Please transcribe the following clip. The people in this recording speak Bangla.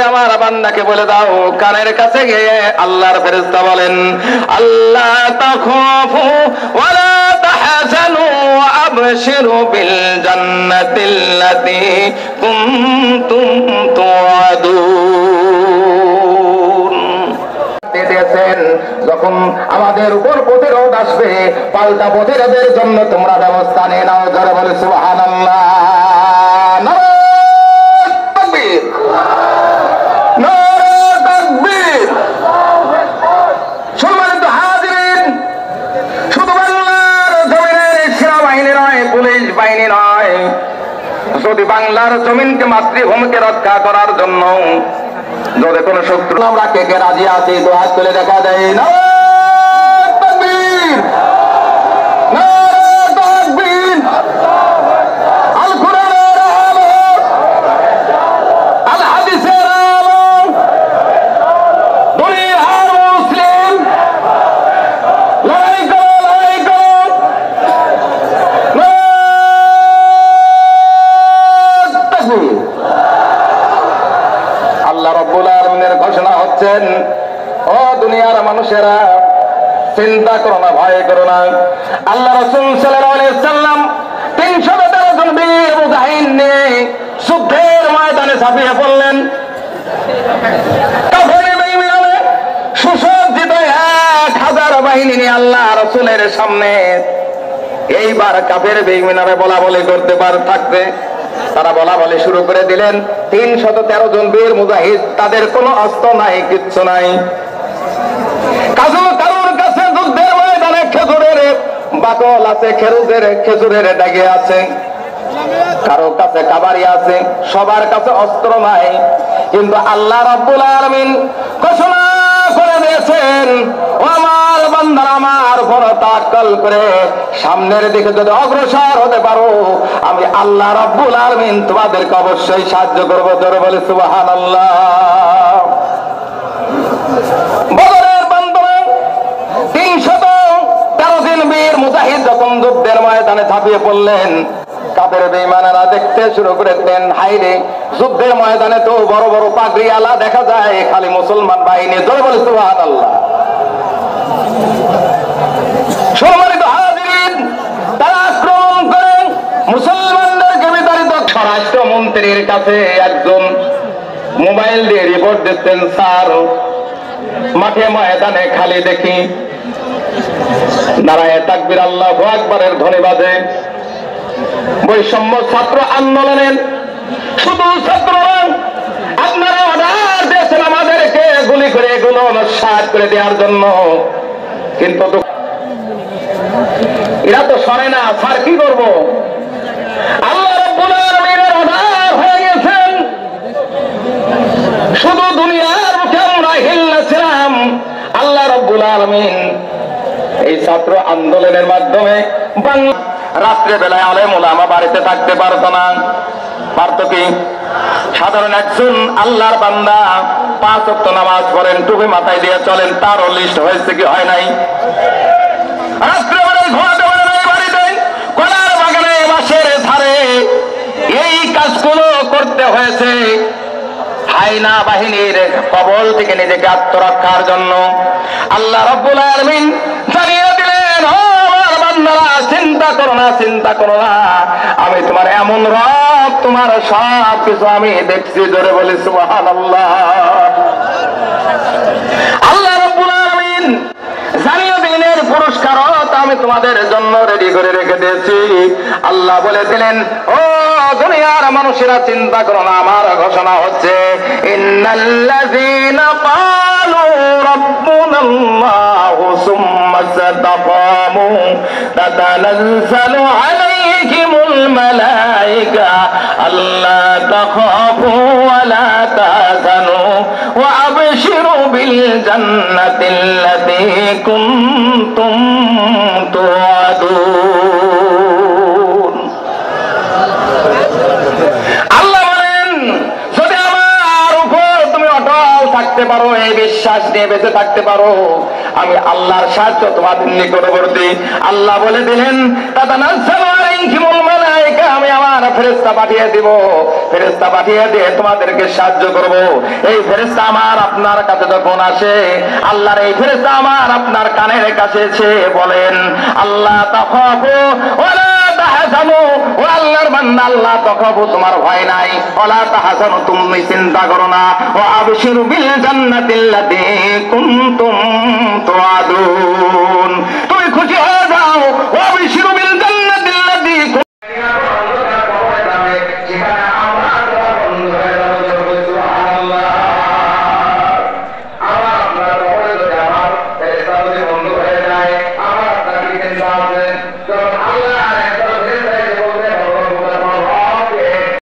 আমার বান্দাকে বলে দাও, কানের কাছে গিয়ে আল্লাহর ফেরেশতা বলেন, আল্লাহ তাখাফু ওয়ালা তাহজানু ওয়া আবশিরু বিল জান্নাতিল্লাতী কুনতুম তুআদুন। যখন আমাদের উপর প্রতিরোধ আসবে, পাল্টা প্রতিরোধের জন্য তোমরা ব্যবস্থা নিয়ে নাও। জোরে বলে সুবহানাল্লাহ। যদি বাংলার জমিনকে মাতৃভূমিকে রক্ষা করার জন্য যদি কোন শত্রু আমরা কে কে রাজি আছি, তো হাত তুলে দেখা যায় না। ও দুনিয়ার মানুষেরা, চিন্তা করো না, ভয় করো না। আল্লাহ রাসূল সাল্লাল্লাহু আলাইহি ওয়াসাল্লাম 313 জন বীর মুজাহিদ নিয়ে যুদ্ধের ময়দানে ঝাঁপিয়ে পড়লেন। কাফের বেঈমানরা সুসজ্জিত 1000 বাহিনী নিয়ে আল্লাহ রাসূলের সামনে। এইবার কাফের বেঈমানরা বলা বলি করতে থাকতে তারা বলা বলি শুরু করে দিলেন। 313 জন বীর মুজাহিদ, তাদের কোনো অস্ত্র নাই, কিচ্ছু নাই। কারোর কাছে যুদ্ধের ময়দানে খেজুরের বাকল আছে, খেজুরের ডাগে আছে, কারো কাছে কাবারি আছে, সবার কাছে অস্ত্র নাই। কিন্তু আল্লাহ রাব্বুল আলামিন ঘোষণা করে দিয়েছেন, ও আমার বান্দারা, আমার উপর তাওয়াক্কুল করে সামনের দিকে যদি অগ্রসর হতে পারো, আমি আল্লাহ রাব্বুল আলামিন তোমাদেরকে অবশ্যই সাহায্য করব। জোরে বলে সুবহানাল্লাহ। বদরের বান্দরা 313 জন বীর মুজাহিদ যখন যুদ্ধের ময়দানে ঝাঁপিয়ে পড়লেন, কাফের বেঈমানেরা দেখতে শুরু করে দিলেন, হায়রে, যুদ্ধের ময়দানে তো বড় বড় পাগড়িওয়ালা দেখা যায়, খালি মুসলমান বাহিনী। জোরে বলে সুবহানাল্লাহ। সম্মানিত হাজিরিন, তারা আক্রমণ করে মুসলমানদেরকে বিতাড়িত। স্বরাষ্ট্রমন্ত্রীর কাছে একজন মোবাইল দিয়ে রিপোর্ট দিচ্ছেন, স্যার, মাঠে ময়দানে খালি দেখি নারায়ে তাকবীর আল্লাহু আকবারের ধ্বনি বাজে। বৈষম্য ছাত্র আন্দোলনের শুধু ছাত্ররা, আপনারা অর্ডার দিয়েছেন আমাদেরকে গুলি করে এগুলো নস্যাৎ করে দেওয়ার জন্য, কিন্তু এরা তো সরে না। স্যার, কি করব? আল্লাহ রাব্বুল আলামিনের অর্ডার হয়ে গেছেন। শুধু দুনিয়ার মুখে আমরা হিল্লাছিলাম, আল্লাহ রাব্বুল আলামিন এই ছাত্র আন্দোলনের মাধ্যমে বাংলা রাত্রে বেলায় আলেম ওলামা বাড়িতে থাকতে পারতো না। পারতো কি? সাধারণ একজন আল্লাহর বান্দা 5 ওয়াক্ত নামাজ পড়েন, টুপি মাথায় দিয়ে চলেন, তারও লিস্ট হয়েছে কি হয় নাই? রাত্রে বেলায় ঘুমাতে পারে নাই বাড়িতে, কলার বাগানে, বাঁশের ধারে এই কাজগুলো করতে হয়েছে হায়না বাহিনীর কবল থেকে নিজেকে আত্মরক্ষার জন্য। আল্লাহ রাব্বুল আলামিন জানিয়ে দিলেন, ও আমার বান্দারা, চিন্তা করো না, চিন্তা করো না, আমি তোমার এমন রব, তোমার সব কিছু আমি দেখছি। জোরে বলি সুবহানাল্লাহ। আল্লাহ রাব্বুল আলামিন জানিয়ে দিলেন, পুরস্কার আমি তোমাদের জন্য রেডি করে রেখে দিয়েছি। আল্লাহ বলে দিলেন, ও দুনিয়ার মানুষেরা, চিন্তা করো না, আমার ঘোষণা হচ্ছে, ইন্নাল্লাযীনা ক্বালু রাব্বুনাল্লাহু সুম্মা ইসতাকামু তাতানাজ্জালু আলাইহিমুল মালায়েকা আল্লা তাখাফু ওয়া লা তাহজানু ওয়া আবশিরু বিল জান্নাতিল্লাতী কুনতুম তুআদুন। আল্লাহ বলেন, যদি আমার উপর তুমি অটল থাকতে পারো, এই বিশ্বাস নিয়ে বেঁচে থাকতে পারো, আমি আল্লাহর সাহায্য তোমাদের নিকটবর্তী। আল্লাহ বলে দিলেন, তাতানাজ্জালু আলাইহিম আলাইহিমুল মালায়েকা, আমি আমার ফেরেশতা পাঠিয়ে দিব, ফেরেশতা পাঠিয়ে দিয়ে তোমাদেরকে সাহায্য করব। এই ফেরেশতা আমার আপনার কাছে যখন আসে, আল্লাহর এই ফেরেশতা আমার আপনার কানের কাছে এসে বলেন, আল্লাহ তাখাফু ওয়ালা তাহজানু, ও আল্লাহর বান্দা আল্লাহ তাখাফু, তোমার ভয় নাই, ওয়ালা তাহজানু, তুমি চিন্তা করো না, ওয়া আবশিরু বিল জান্নাতিল্লাতী কুনতুম তুআদুন, তুমি খুশি হয়ে যাও, ওয়া আবশিরু